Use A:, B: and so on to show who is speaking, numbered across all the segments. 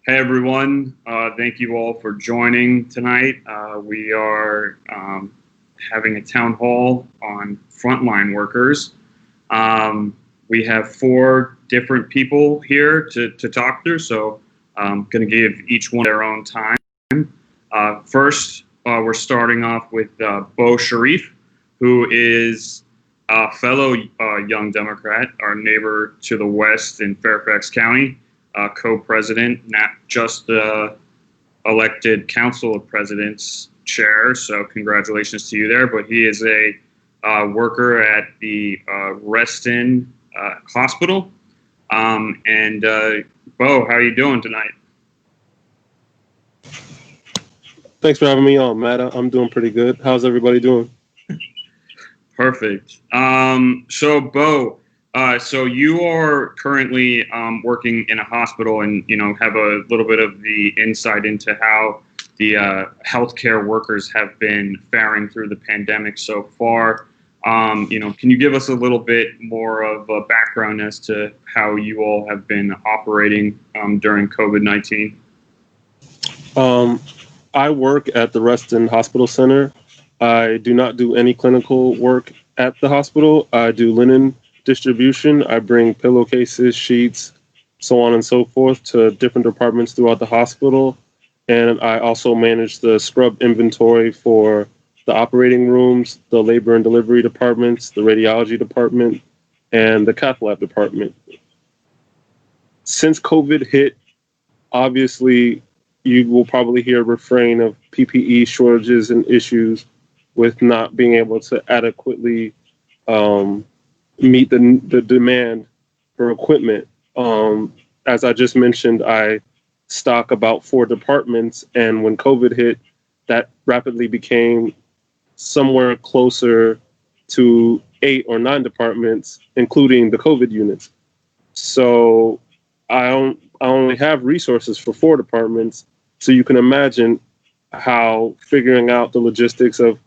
A: Hey everyone, thank you all for joining tonight. We are having a town hall on frontline workers. We have four different people here to talk through, so I'm going to give each one their own time. First, we're starting off with Bo Sharif, who is a fellow Young Democrat, our neighbor to the west in Fairfax County, co-president, not just the elected Council of Presidents chair. So congratulations to you there. But he is a worker at the Reston Hospital. And Bo, how are you doing tonight?
B: Thanks for having me on, Matt. I'm doing pretty good. How's everybody doing?
A: Perfect. So Bo, so you are currently working in a hospital, and have a little bit of the insight into how the healthcare workers have been faring through the pandemic so far. Can you give us a little bit more of a background as to how you all have been operating during COVID-19?
B: I work at the Reston Hospital Center. I do not do any clinical work at the hospital. I do linen distribution. I bring pillowcases, sheets, so on and so forth to different departments throughout the hospital. And I also manage the scrub inventory for the operating rooms, the labor and delivery departments, the radiology department, and the cath lab department. Since COVID hit, obviously, you will probably hear a refrain of PPE shortages and issues with not being able to adequately meet the demand for equipment. As I just mentioned, I stock about 4 departments, and when COVID hit, that rapidly became somewhere closer to 8 or 9 departments, including the COVID units. So I only have resources for 4 departments. So you can imagine how figuring out the logistics of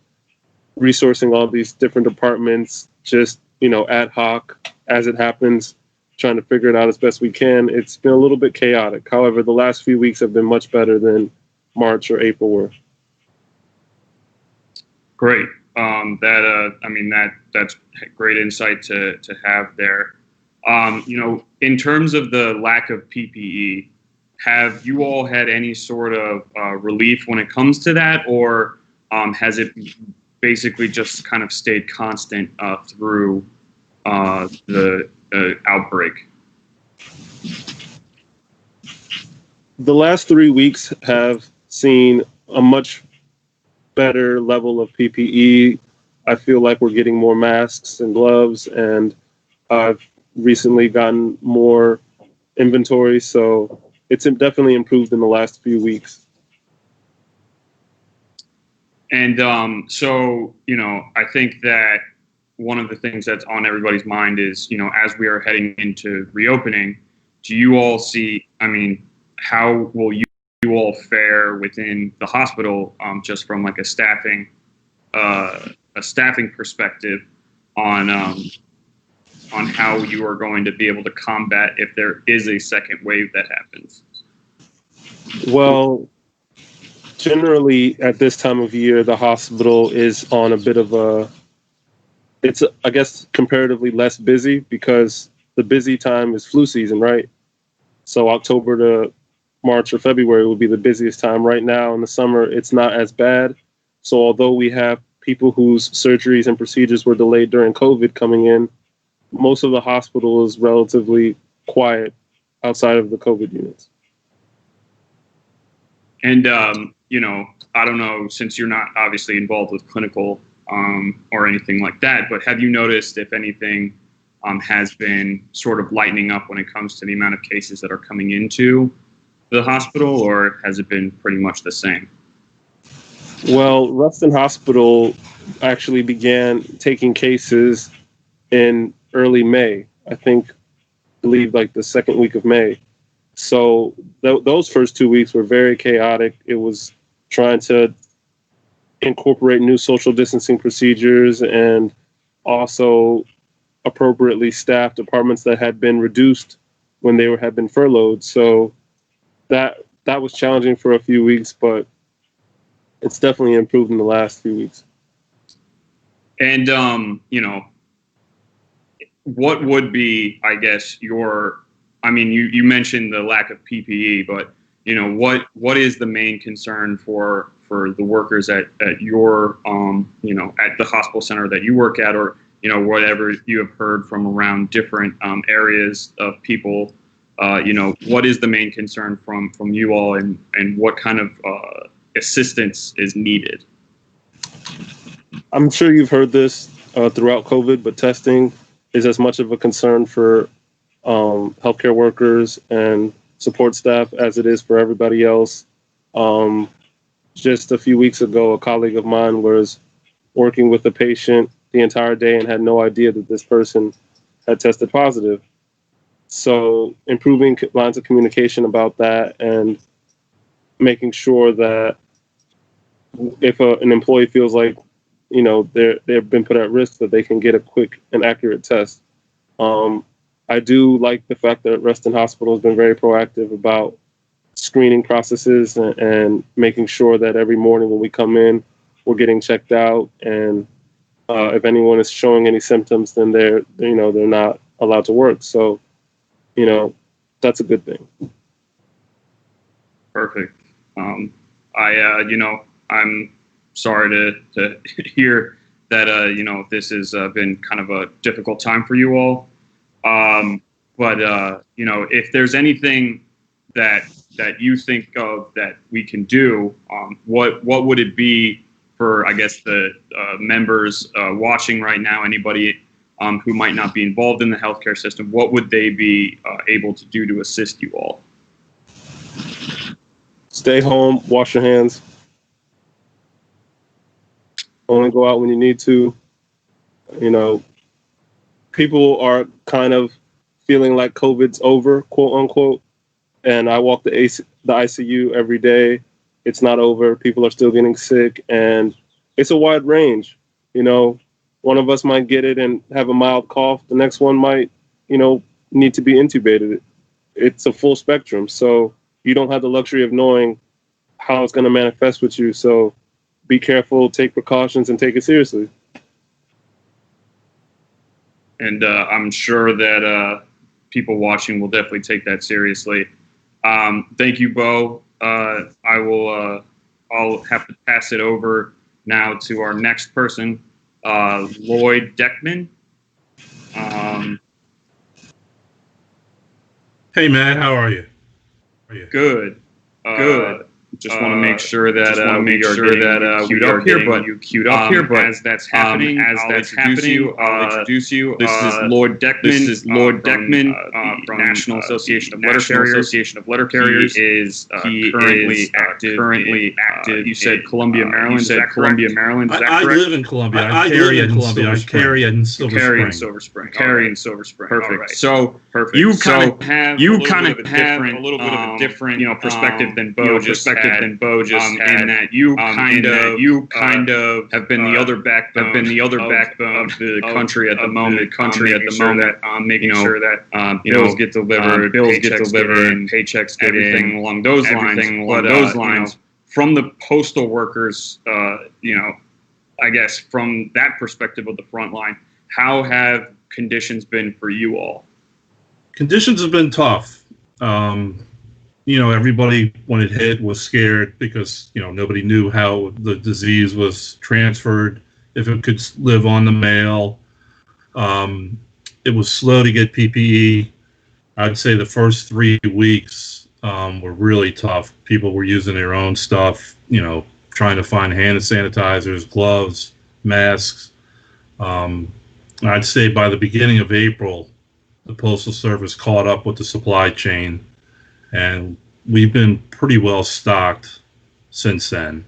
B: resourcing all these different departments, just, ad hoc as it happens, trying to figure it out as best we can. It's been a little bit chaotic. However, the last few weeks have been much better than March or April were.
A: Great. That's great insight to have there. In terms of the lack of PPE, have you all had any sort of relief when it comes to that, or has it basically just kind of stayed constant through the outbreak?
B: The last 3 weeks have seen a much better level of PPE. I feel like we're getting more masks and gloves, and I've recently gotten more inventory, so it's definitely improved in the last few weeks.
A: And I think that one of the things that's on everybody's mind is, as we are heading into reopening, do you all see, how will you all fare within the hospital, just from like a staffing perspective on how you are going to be able to combat if there is a second wave that happens?
B: Well, generally at this time of year, the hospital is on a bit of it's, I guess, comparatively less busy because the busy time is flu season, right? So October to March or February will be the busiest time. Right now in the summer, it's not as bad. So although we have people whose surgeries and procedures were delayed during COVID coming in, most of the hospital is relatively quiet outside of the COVID units.
A: And, I don't know, since you're not obviously involved with clinical or anything like that, but have you noticed if anything has been sort of lightening up when it comes to the amount of cases that are coming into the hospital, or has it been pretty much the same?
B: Well, Reston Hospital actually began taking cases in early May, believe like the second week of May. So those first 2 weeks were very chaotic. It was trying to incorporate new social distancing procedures and also appropriately staff departments that had been reduced when they had been furloughed. So that that was challenging for a few weeks, but it's definitely improved in the last few weeks.
A: And what would be, I guess, you mentioned the lack of PPE, but what is the main concern for the workers at your at the hospital center that you work at, or whatever you have heard from around different areas of people? What is the main concern from you all, and what kind of assistance is needed?
B: I'm sure you've heard this throughout COVID, but testing is as much of a concern for healthcare workers and support staff as it is for everybody else. Just a few weeks ago, a colleague of mine was working with a patient the entire day and had no idea that this person had tested positive. So improving lines of communication about that, and making sure that if an employee feels like they've been put at risk, that they can get a quick and accurate test. I do like the fact that Reston Hospital has been very proactive about screening processes and making sure that every morning when we come in, we're getting checked out, and if anyone is showing any symptoms, then they're not allowed to work. So, that's a good thing.
A: Perfect. I'm sorry to hear that this has been kind of a difficult time for you all. But if there's anything that you think of that we can do, what would it be for, I guess, the members watching right now, anybody who might not be involved in the healthcare system? What would they be able to do to assist you all?
B: Stay home, wash your hands. Only go out when you need to. People are kind of feeling like COVID's over, quote unquote. And I walk the ICU every day. It's not over. People are still getting sick, and it's a wide range. One of us might get it and have a mild cough. The next one might, need to be intubated. It's a full spectrum. So you don't have the luxury of knowing how it's going to manifest with you. So be careful, take precautions, and take it seriously.
A: And I'm sure that people watching will definitely take that seriously. Thank you, Bo. I'll have to pass it over now to our next person, Lloyd Deckman.
C: Hey, Matt, how are you?
A: Good. Good. Just want to make sure that we are getting you queued up here. But as that's happening, I'll introduce you. This is Lloyd Deckman. From National Association of Letter Carriers. He is currently active. You said Columbia, Maryland. Is that correct?
C: I live in Columbia. I carry in Silver Spring.
A: Perfect. Right. So you kind of have a little bit of a different perspective than Bo just had. In that you kind of have been the other backbone of the country at the moment. Making sure that bills get delivered, and paychecks get in, along those lines. From the postal workers, I guess from that perspective of the front line, how have conditions been for you all?
C: Conditions have been tough. Everybody, when it hit, was scared because, nobody knew how the disease was transferred, if it could live on the mail. It was slow to get PPE. I'd say the first 3 weeks were really tough. People were using their own stuff, trying to find hand sanitizers, gloves, masks. I'd say by the beginning of April, the Postal Service caught up with the supply chain, and we've been pretty well stocked since then.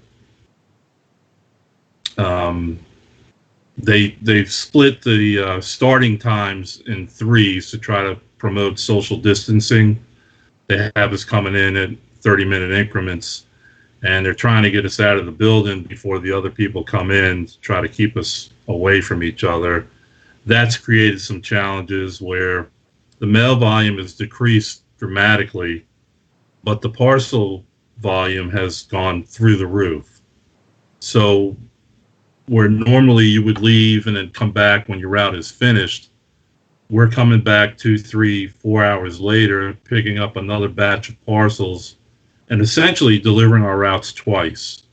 C: They've split the starting times in threes to try to promote social distancing. They have us coming in at 30-minute increments, and they're trying to get us out of the building before the other people come in to try to keep us away from each other. That's created some challenges where the mail volume has decreased dramatically, but the parcel volume has gone through the roof. So where normally you would leave and then come back when your route is finished, we're coming back 2, 3, 4 hours later, picking up another batch of parcels and essentially delivering our routes twice.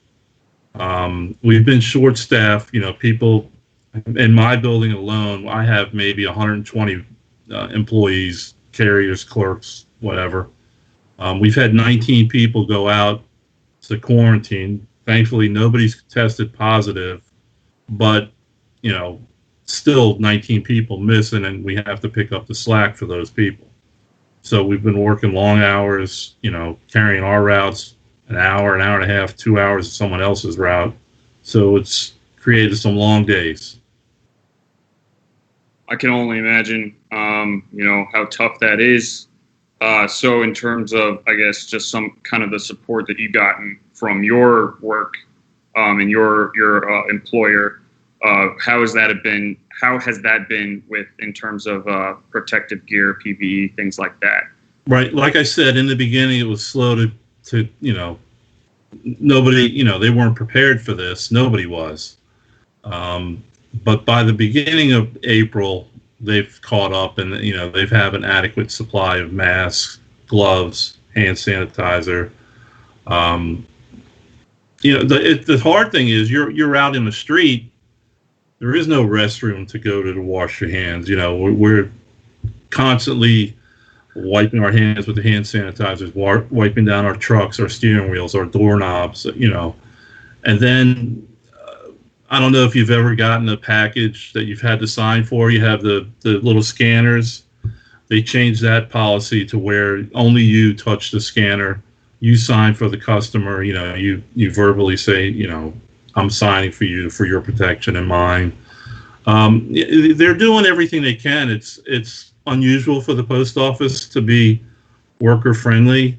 C: We've been short-staffed. People in my building alone, I have maybe 120 employees, carriers, clerks, whatever. We've had 19 people go out to quarantine. Thankfully, nobody's tested positive, but still 19 people missing, and we have to pick up the slack for those people. So we've been working long hours, carrying our routes an hour and a half, 2 hours of someone else's route. So it's created some long days.
A: I can only imagine, how tough that is. So in terms of, I guess, just some kind of the support that you've gotten from your work and your employer, how has that been? How has that been in terms of protective gear, PPE, things like that?
C: Right. Like I said, in the beginning, it was slow to nobody, they weren't prepared for this. Nobody was. But by the beginning of April, they've caught up, and they've have an adequate supply of masks, gloves, hand sanitizer. The hard thing is you're out in the street. There is no restroom to go to wash your hands. We're constantly wiping our hands with the hand sanitizers, wiping down our trucks, our steering wheels, our doorknobs. And then I don't know if you've ever gotten a package that you've had to sign for. You have the little scanners. They changed that policy to where only you touch the scanner. You sign for the customer. You verbally say, I'm signing for you for your protection and mine. They're doing everything they can. It's unusual for the post office to be worker friendly,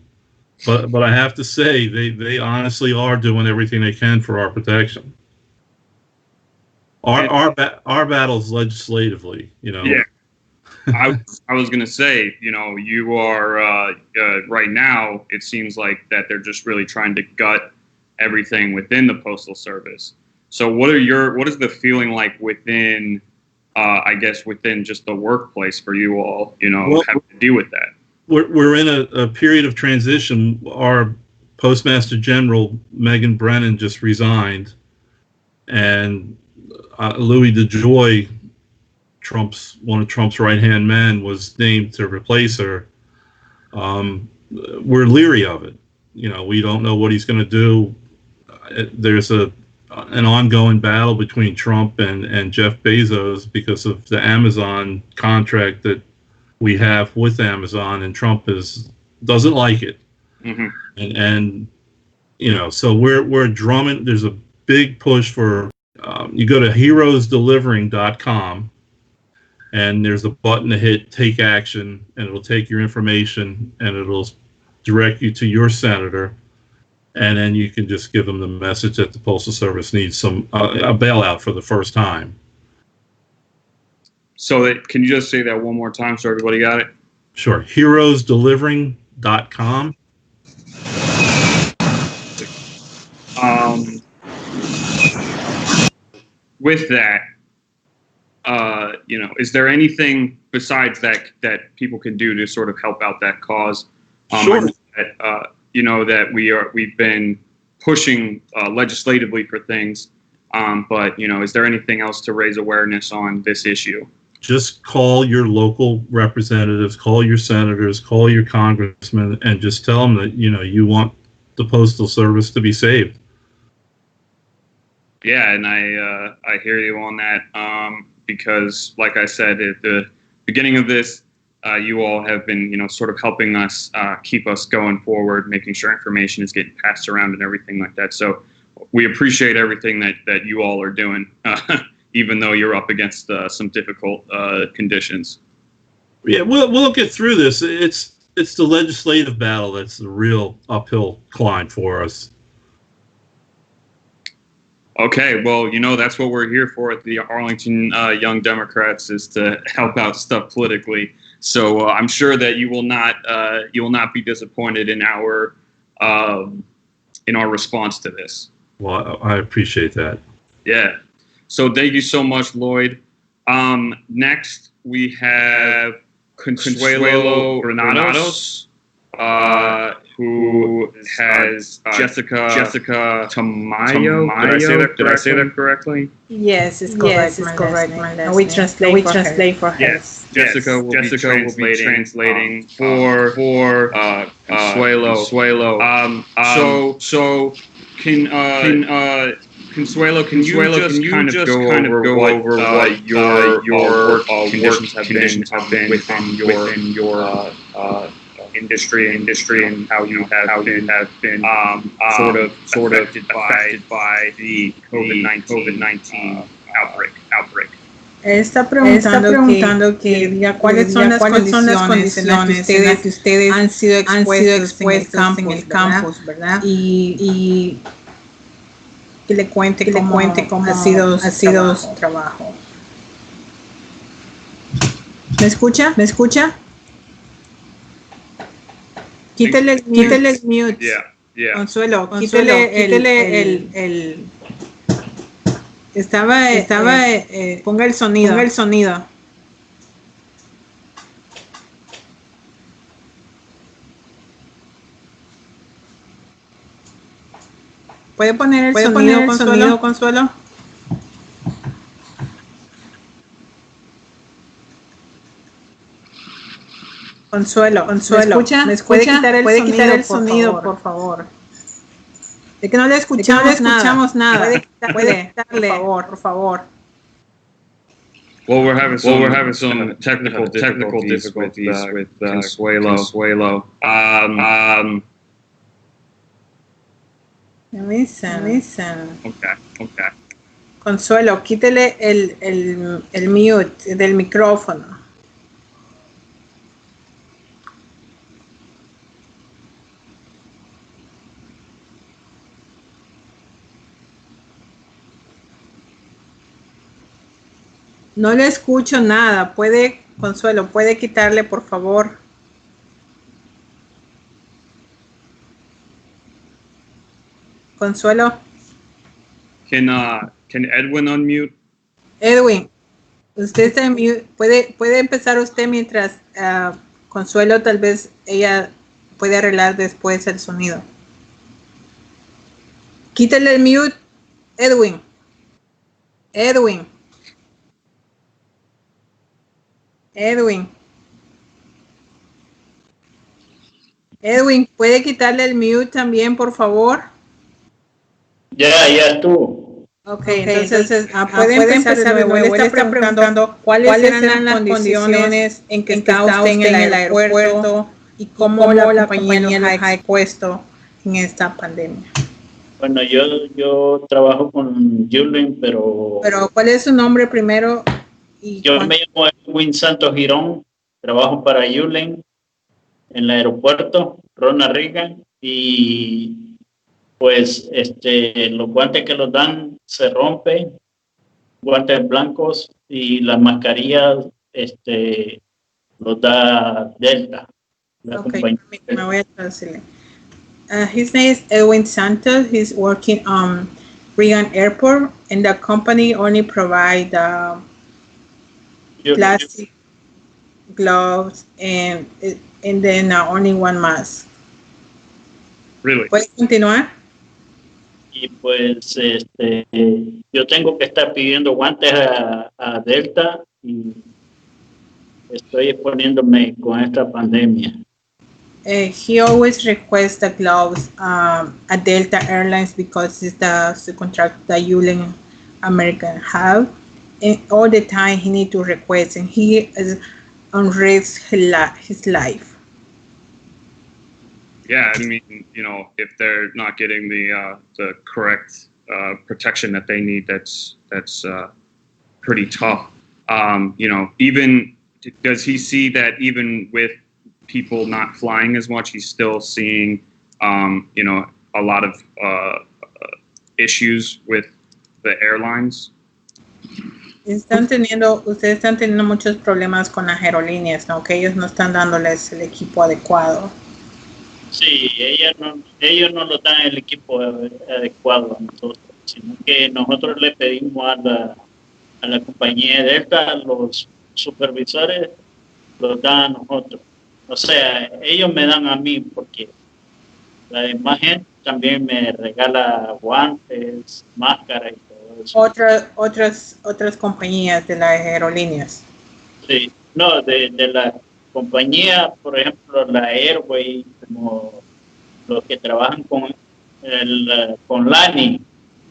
C: but I have to say they honestly are doing everything they can for our protection. Our battle's legislatively,
A: Yeah. I was going to say, you are right now, it seems like that they're just really trying to gut everything within the Postal Service. So what is the feeling like within, I guess, within just the workplace for you all, having to deal with that?
C: We're in a period of transition. Our Postmaster General, Megan Brennan, just resigned, and Louis DeJoy, one of Trump's right-hand men, was named to replace her. We're leery of it. We don't know what he's going to do. There's an ongoing battle between Trump and Jeff Bezos because of the Amazon contract that we have with Amazon, and Trump doesn't like it. Mm-hmm. And so we're drumming. There's a big push for you go to heroesdelivering.com, and there's a button to hit take action, and it'll take your information and it'll direct you to your senator, and then you can just give them the message that the Postal Service needs a bailout for the first time.
A: So can you just say that one more time so everybody got it?
C: Sure. heroesdelivering.com.
A: With that, is there anything besides that people can do to sort of help out that cause?
C: Sure.
A: That we've been pushing legislatively for things, but is there anything else to raise awareness on this issue?
C: Just call your local representatives, call your senators, call your congressmen, and just tell them that you want the Postal Service to be saved.
A: Yeah, and I hear you on that, because, like I said, at the beginning of this, you all have been, sort of helping us keep us going forward, making sure information is getting passed around and everything like that. So we appreciate everything that you all are doing, even though you're up against some difficult conditions.
C: Yeah, we'll get through this. It's the legislative battle that's the real uphill climb for us.
A: Okay, well, that's what we're here for at the Arlington Young Democrats, is to help out stuff politically. So I'm sure that you will not be disappointed in our in our response to this.
C: Well, I appreciate that.
A: Yeah. So thank you so much, Lloyd. Next, we have Consuelo Granados, who has Jessica Tamayo. Did I say that correctly?
D: Yes, it's correct. We translate for her.
A: Yes, Jessica will be translating for Consuelo. So can Consuelo, can you just kind of go over what your work conditions have been within your industry and how you have been sort of affected by the COVID-19 outbreak.
D: Él está preguntando que diga cuáles son las condiciones en las que ustedes han sido expuestos en el campus, ¿verdad? Y que le cuente cómo ha sido su trabajo. ¿Me escucha? Quítele el mute.
A: Yeah.
D: Consuelo, quítele el ponga el sonido. ¿Puede poner el sonido, Consuelo? Consuelo, ¿me escucha? ¿Puede quitar el sonido, por favor? Es que no le escuchamos nada. Puede quitarle, por favor.
A: Well, we're having some technical difficulties with Consuelo.
D: Listen.
A: Okay.
D: Consuelo, quítele el mute del micrófono. No le escucho nada. Consuelo, puede quitarle, por favor. Consuelo.
A: Can Edwin unmute?
D: Edwin, usted está en mute. Puede empezar usted mientras Consuelo, tal vez ella puede arreglar después el sonido. Quítale el mute, Edwin. Edwin, ¿puede quitarle el mute también, por favor?
E: Ya estuvo.
D: Okay, entonces puede empezar de nuevo. Él está preguntando cuáles eran las condiciones en que está usted en el aeropuerto y cómo la compañía los ha expuesto en esta pandemia.
E: Bueno, yo trabajo con Julen, pero
D: ¿cuál es su nombre primero?
E: Yo me llamo Edwin Santos Girón, trabajo para Julen en el aeropuerto Ronald Reagan, y pues los guantes que los dan se rompen, guantes blancos, y las mascarillas los da Delta.
D: Okay, me voy a traducirle. His name is Edwin Santos. He's working on Reagan Airport, and the company only provide plastic gloves and then only one mask.
A: Really?
D: ¿Puede continuar?
E: Y pues yo tengo que estar pidiendo guantes a Delta, y estoy exponiéndome con esta pandemia.
D: He always requests the gloves at Delta Airlines because it's the contract that Julen American have. And all the time he need to request, and he is on risk his life.
A: Yeah, I mean, if they're not getting the correct protection that they need, that's pretty tough. Even does he see that even with people not flying as much, he's still seeing, a lot of issues with the airlines?
D: Ustedes están teniendo muchos problemas con las aerolíneas, ¿no? Que ellos no están dándoles el equipo adecuado.
E: Sí, ellos no nos dan el equipo adecuado a nosotros, sino que nosotros le pedimos a la compañía de Delta, a los supervisores, los dan a nosotros. O sea, ellos me dan a mí porque la demás gente también me regala guantes, máscaras y todo eso.
D: Otras compañías de las aerolíneas.
E: Sí, no, de la compañía, por ejemplo, la Airway, como los que trabajan con Lani.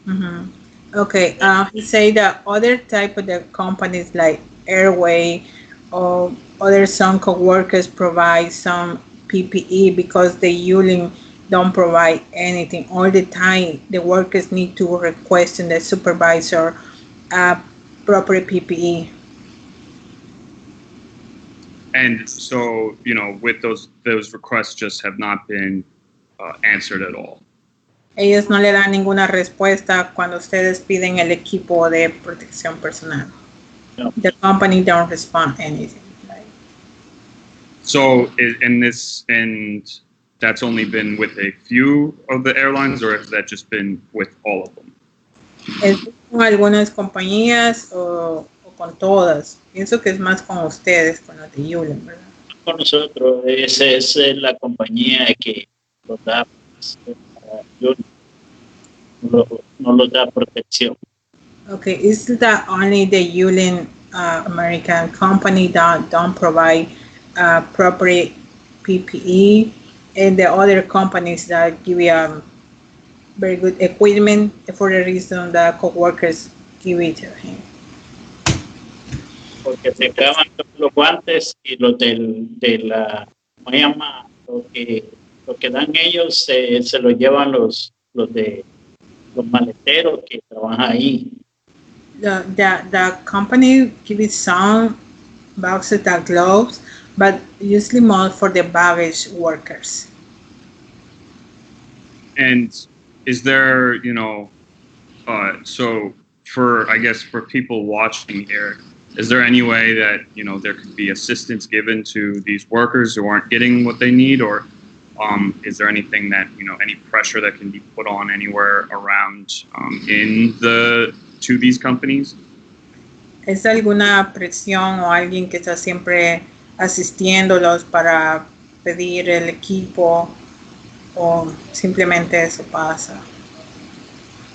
D: Mm-hmm. Okay. He say that other type of the companies like Airway or other some co-workers provide some PPE because the union don't provide anything all the time. The workers need to request in the supervisor proper PPE.
A: And so, with those requests just have not been answered at all.
D: Ellos no le dan ninguna respuesta cuando ustedes piden el equipo de protección personal.
E: No.
D: The company don't respond anything. Right?
A: So, and that's only been with a few of the airlines, or has that just been with all of them?
D: ¿Es con algunas compañías o con todas? Pienso que es más con ustedes, con los de Yulen, ¿verdad?
E: Con nosotros, esa es la compañía que nos da, no nos da protección.
D: Okay, is that only the Yulen American company that don't provide proper PPE, and the other companies that give you very good equipment for the reason that co-workers give it to him?
E: Porque se acaban los guantes y los de la, ¿cómo se llama? Lo que dan ellos se lo llevan los maleteros que trabajan ahí.
D: The company gives some boxes that gloves, but usually more for the baggage workers.
A: And is there, so for people watching here, is there any way that, there could be assistance given to these workers who aren't getting what they need, or is there anything that, any pressure that can be put on anywhere around to these companies?
D: ¿Es alguna presión o alguien que está siempre asistiéndolos para pedir el equipo o simplemente eso pasa?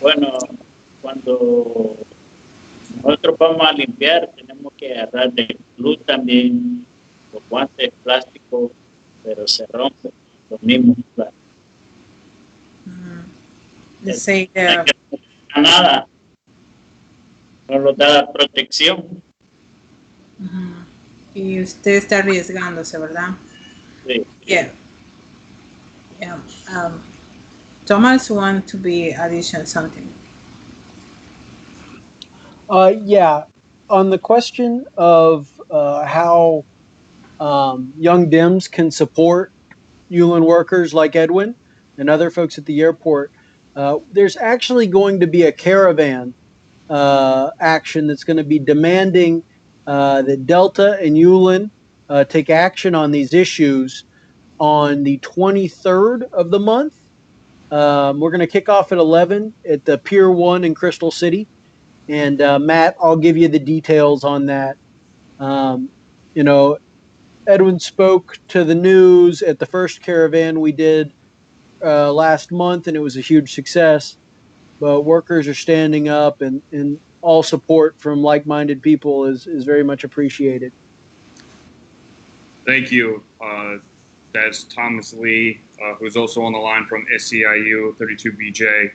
E: Bueno, cuando nosotros vamos a limpiar, tenemos que agarrar del glue también, los guantes plásticos, pero se rompen los mismos plásticos.
D: Let's say
E: Nada, no nos da protección.
D: Y usted está arriesgándose, ¿verdad?
E: Sí.
D: Yeah. Thomas want to be addition something.
F: Yeah. On the question of how young Dems can support Yulin workers like Edwin and other folks at the airport, there's actually going to be a caravan action that's going to be demanding that Delta and Yulin take action on these issues on the 23rd of the month. We're going to kick off at 11 at the Pier 1 in Crystal City. And Matt, I'll give you the details on that. Edwin spoke to the news at the first caravan we did last month, and it was a huge success. But workers are standing up, and all support from like-minded people is very much appreciated.
A: Thank you. That's Thomas Lee, who's also on the line from SEIU 32BJ.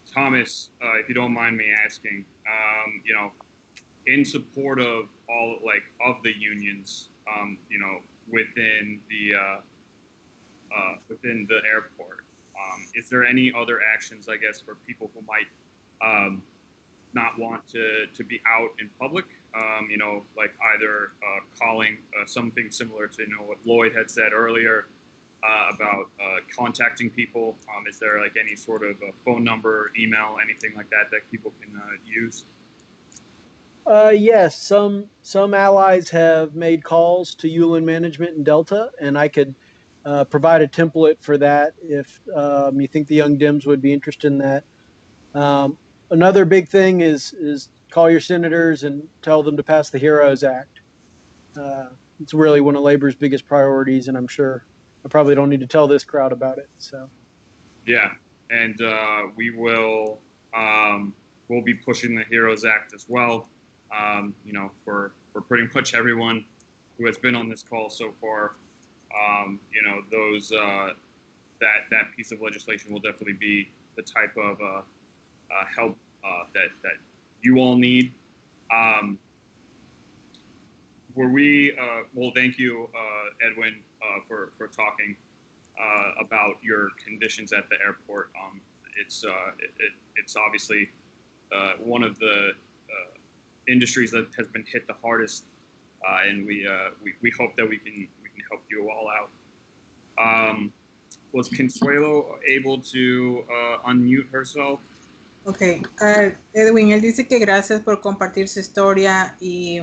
A: Thomas, if you don't mind me asking, in support of all of the unions, within the airport, is there any other actions, I guess, for people who might not want to be out in public? Like either calling something similar to what Lloyd had said earlier about contacting people. Is there any sort of a phone number, email, anything like that people can use?
F: Yes, some allies have made calls to Yulin management and Delta, and I could provide a template for that if you think the Young Dems would be interested in that. Another big thing is call your senators and tell them to pass the HEROES Act. It's really one of Labor's biggest priorities, and I'm sure I probably don't need to tell this crowd about it. So,
A: yeah, and we'll be pushing the HEROES Act as well. For pretty much everyone who has been on this call so far, that piece of legislation will definitely be the type of help that you all need. Well, thank you, Edwin, for talking about your conditions at the airport. It's obviously one of the industries that has been hit the hardest, and we hope that we can help you all out. Was Consuelo able to unmute herself?
D: Ok, Edwin, él dice que gracias por compartir su historia y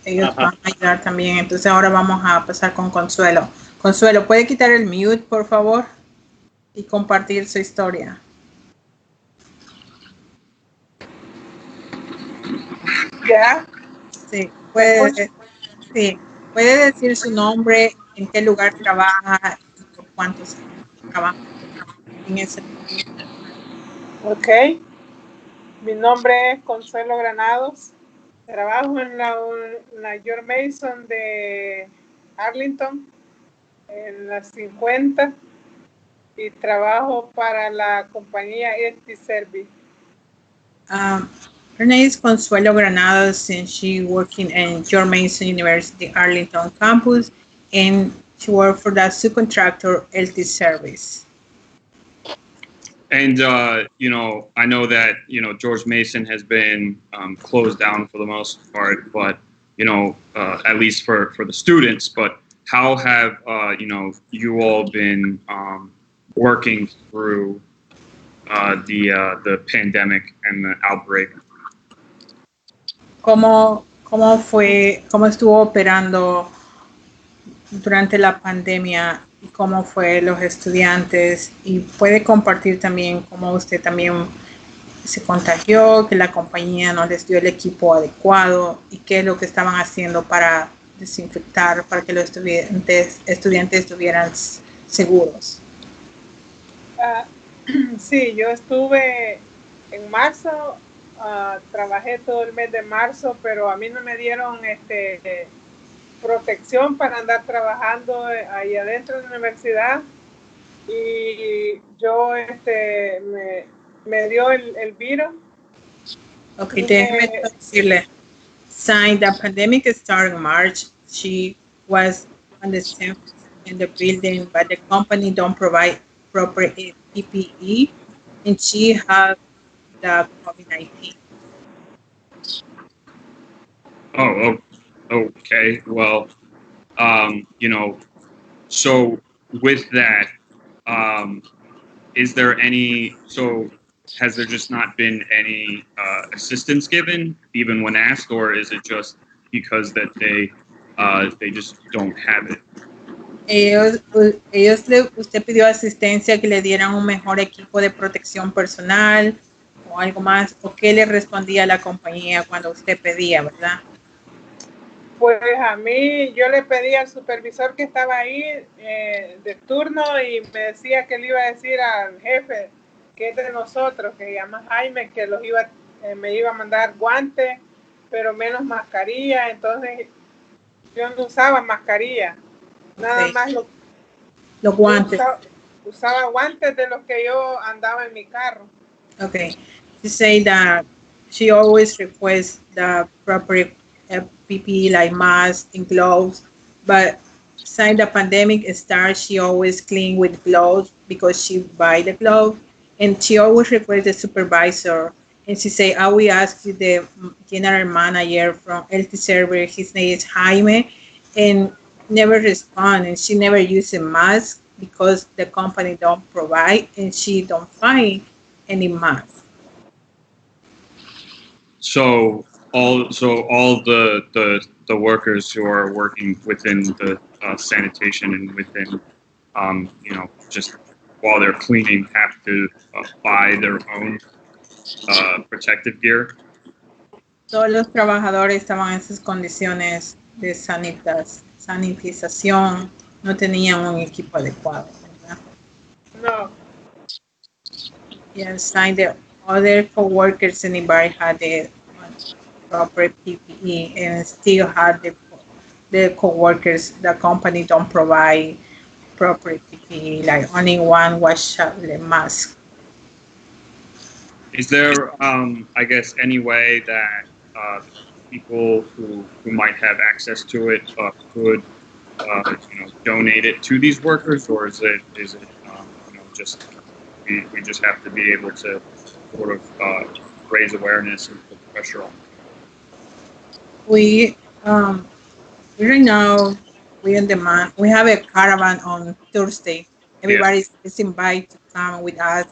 D: ellos van a ayudar también. Entonces ahora vamos a pasar con Consuelo. Consuelo, ¿puede quitar el mute, por favor? Y compartir su historia.
G: ¿Ya?
D: Sí, puede decir su nombre, en qué lugar trabaja y por cuántos años trabaja en ese lugar.
G: Ok. Mi nombre es Consuelo Granados. Trabajo en la George Mason de Arlington, en la 50, y trabajo para la compañía EFT Service.
D: Her name is Consuelo Granados, and she working in George Mason University Arlington campus, and she worked for the subcontractor LT Service.
A: And I know that George Mason has been closed down for the most part, but at least for the students. But how have you all been working through the pandemic and the outbreak?
D: ¿Cómo estuvo operando durante la pandemia y cómo fue los estudiantes? Y puede compartir también cómo usted también se contagió, que la compañía no les dio el equipo adecuado y qué es lo que estaban haciendo para desinfectar, para que los estudiantes estuvieran seguros.
G: Sí, yo estuve en marzo, trabajé todo el mes de marzo, pero a mí no me dieron protección para andar trabajando ahí adentro de la universidad, y yo me dio el virus.
D: Ok, déjeme decirle. Since the pandemic started in March, she was on the same in the building, but the company don't provide proper PPE, and she had the COVID-19.
A: Oh, okay. Well, so with that, has there just not been any assistance given, even when asked, or is it just because that they just don't have it?
D: Usted pidió asistencia, que le dieran un mejor equipo de protección personal o algo más, o qué le respondía la compañía cuando usted pedía, ¿verdad?
G: Pues a mí, yo le pedí al supervisor que estaba ahí de turno, y me decía que le iba a decir al jefe, que es de nosotros, que se llama Jaime, que me iba a mandar guantes, pero menos mascarilla. Entonces yo no usaba mascarilla, nada más
D: los guantes.
G: Usaba guantes de los que yo andaba en mi carro.
D: Okay, she said that she always requests the proper PPE like masks and gloves, but since the pandemic started, she always clean with gloves because she buy the glove, and she always requests the supervisor, and she say, I will ask you the general manager from LT Server, his name is Jaime, and never respond, and she never use a mask because the company don't provide, and she don't find any mask.
A: So all the workers who are working within the sanitation and within just while they're cleaning, have to buy their own protective gear.
D: Todos los trabajadores estaban en esas condiciones de sanitización, no tenían un equipo adecuado, ¿verdad?
G: No.
D: Yes, and the other co-workers anybody had the proper PPE and still had the co-workers, the company don't provide proper PPE, like only one was the mask.
A: Is there, I guess, any way that people who might have access to it could, donate it to these workers, or is it just we just have to be able to sort of raise awareness and put pressure on?
D: We right now we on demand. We have a caravan on Thursday. Everybody is invited to come with us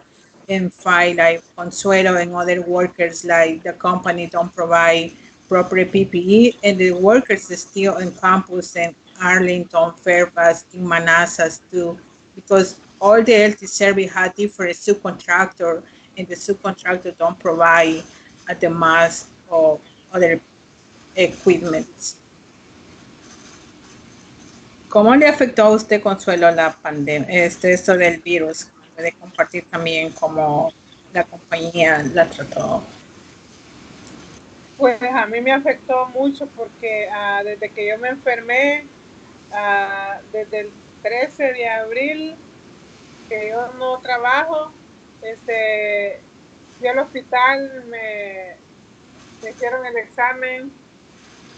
D: and fight like Consuelo and other workers. Like the company don't provide proper PPE, and the workers is still on campus in Arlington, Fairfax, in Manassas too, because all the health service had different subcontractor, and the subcontractor don't provide the mask or other equipment. ¿Cómo le afectó a usted, Consuelo, la pandemia, esto del virus? Puede compartir también cómo la compañía la trató.
G: Pues a mí me afectó mucho porque desde que yo me enfermé, desde el 13 de abril, que yo no trabajo, fui al hospital, me hicieron el examen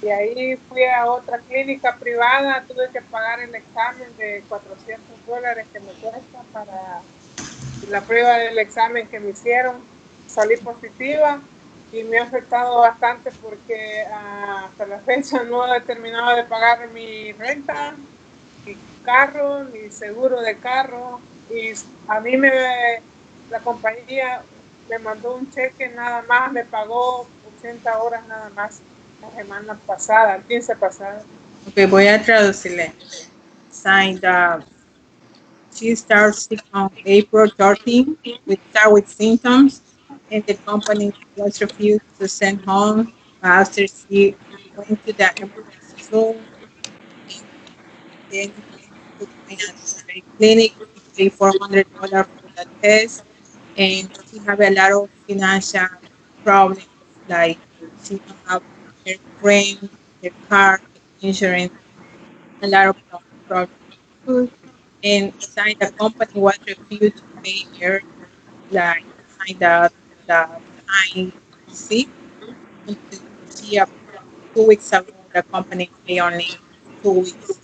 G: y ahí fui a otra clínica privada, tuve que pagar el examen de $400 que me cuesta para la prueba del examen que me hicieron, salí positiva y me ha afectado bastante porque hasta la fecha no he terminado de pagar mi renta, mi carro, mi seguro de carro, y a mí la compañía me mandó un cheque nada más, me pagó 80 horas nada más la semana pasada, el 15 pasado.
D: Ok, voy a traducirle. Signed, she starts sick on April 13. We start with symptoms, and the company was refused to send home after she went to the emergency room. Then to the clinic, she paid $400 for the test, and she have a lot of financial problems, like she don't have her rent, her car, her insurance, a lot of problems. And sign the company was refused to pay her, like sign the time sick until she 2 weeks ago the company pay only 2 weeks.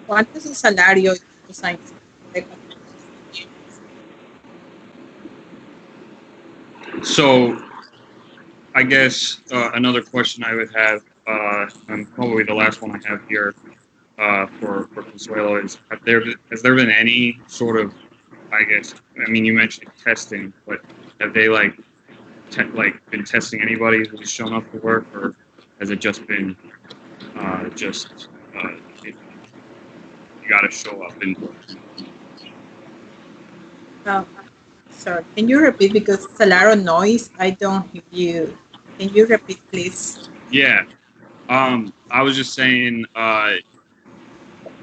D: ¿Cuánto es el salario y cuántos años de compañía?
A: So, I guess another question I would have, and probably the last one I have here for Consuelo is: has there been any sort of, I guess, I mean, you mentioned testing, but have they been testing anybody who's shown up to work, or has it just been you got to show up and?
D: Sorry, can you repeat, because it's a lot of noise? I don't hear you. Can you repeat, please?
A: Yeah. I was just saying,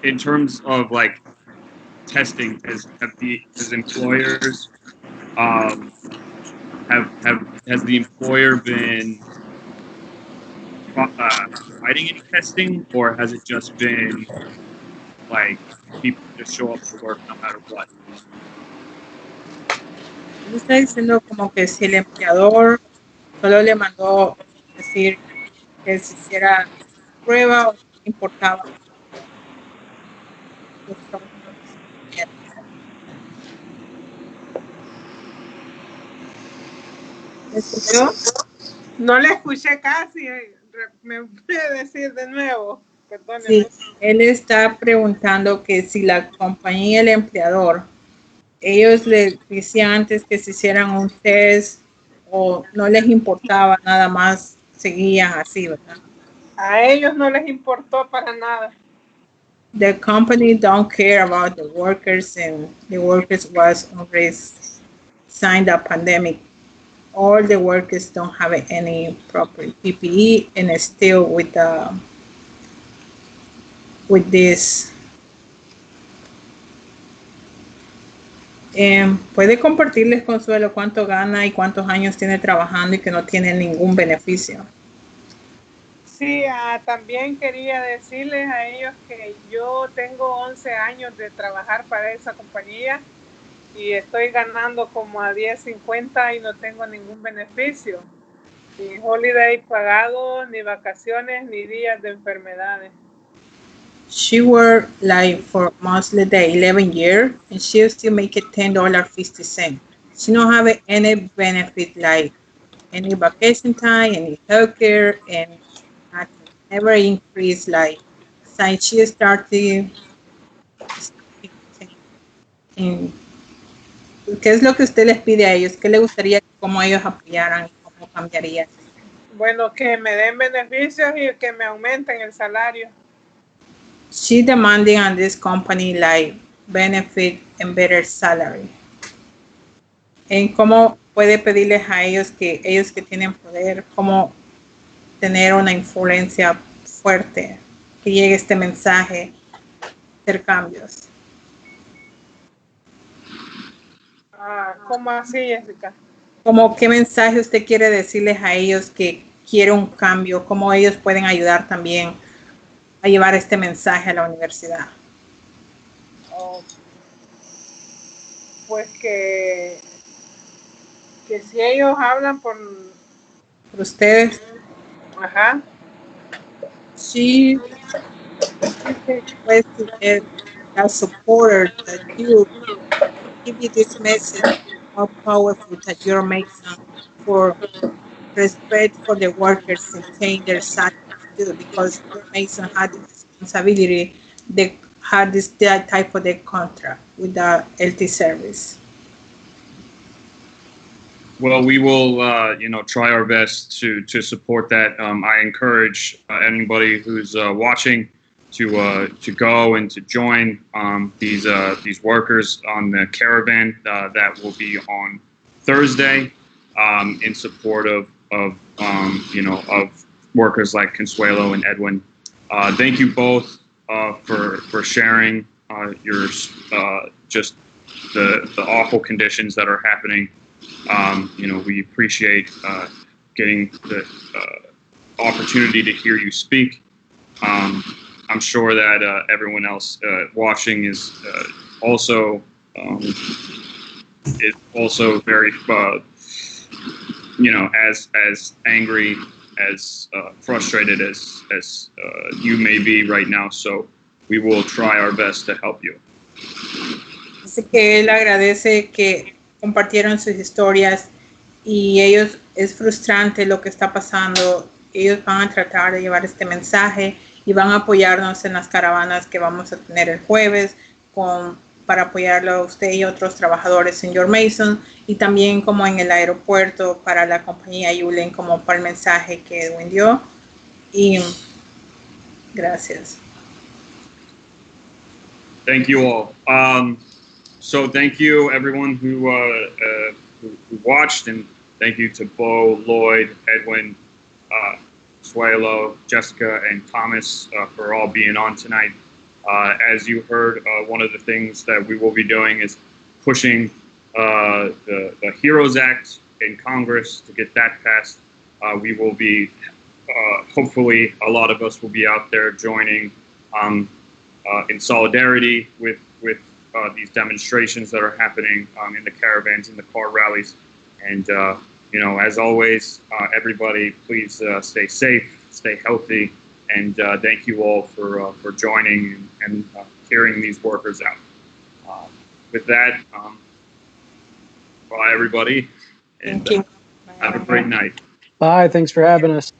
A: in terms of like testing, has employers has the employer been providing any testing, or has it just been like people just show up to work no matter what?
D: Él está diciendo como que si el empleador solo le mandó decir que se hiciera prueba o no importaba. ¿Me escuchó?
G: No le escuché casi, me puede decir de nuevo, perdóneme.
D: Sí, él está preguntando que si la compañía, el empleador, ellos le decían antes que se hicieran un test o no les importaba, nada más seguían así, ¿verdad?
G: A ellos no les importó para nada.
D: the company don't care about the workers, and the workers was already signed a pandemic. All the workers don't have any proper PPE, and still with this. ¿Puede compartirles, Consuelo, cuánto gana y cuántos años tiene trabajando y que no tiene ningún beneficio?
G: Sí, también quería decirles a ellos que yo tengo 11 años de trabajar para esa compañía y estoy ganando como a 10.50 y no tengo ningún beneficio. Ni holiday pagado, ni vacaciones, ni días de enfermedades.
D: She worked like for mostly the 11 years and she still make it $10.50. She don't have any benefit like any vacation time, any healthcare, and nothing. Never increase like since she started. En- ¿Qué es lo que usted les pide a ellos? ¿Qué le gustaría que cómo ellos apoyaran? ¿Cómo cambiaría?
G: Bueno, que me den beneficios y que me aumenten el salario.
D: She demanding on this company like benefit and better salary. ¿En cómo puede pedirles a ellos que tienen poder, cómo tener una influencia fuerte, que llegue este mensaje, hacer cambios?
G: ¿Cómo así, Jessica?
D: ¿Cómo qué mensaje usted quiere decirles a ellos que quiere un cambio? ¿Cómo ellos pueden ayudar también a llevar este mensaje a la universidad?
G: Pues que si ellos hablan por
D: ustedes.
G: Ajá.
D: She requested a supporter that you give you this message how powerful that you're making for respect for the workers and paying their salaries too, because your Mason had the responsibility they had that type of the contract with the LT service.
A: Well, we will, try our best to support that. I encourage anybody who's watching to go and to join these workers on the caravan that will be on Thursday in support of workers like Consuelo and Edwin. Thank you both for sharing your just the awful conditions that are happening. We appreciate getting the opportunity to hear you speak. I'm sure that everyone else watching is also very, as angry, as frustrated as you may be right now. So we will try our best to help you.
D: Así que él agradece que compartieron sus historias y ellos, es frustrante lo que está pasando. Ellos van a tratar de llevar este mensaje y van a apoyarnos en las caravanas que vamos a tener el jueves para apoyarlo a usted y otros trabajadores en George Mason, y también como en el aeropuerto para la compañía Yulen, como para el mensaje que Edwin dio. Y gracias.
A: Thank you all. So thank you everyone who watched, and thank you to Bo, Lloyd, Edwin, Suelo, Jessica, and Thomas for all being on tonight. As you heard, one of the things that we will be doing is pushing the HEROES Act in Congress to get that passed. We will be, hopefully, a lot of us will be out there joining in solidarity with these demonstrations that are happening in the caravans, in the car rallies. And, as always, everybody, please stay safe, stay healthy, and thank you all for joining and hearing these workers out. With that, bye, everybody, and
D: Thank you.
A: have a great night.
F: Bye. Thanks for having us.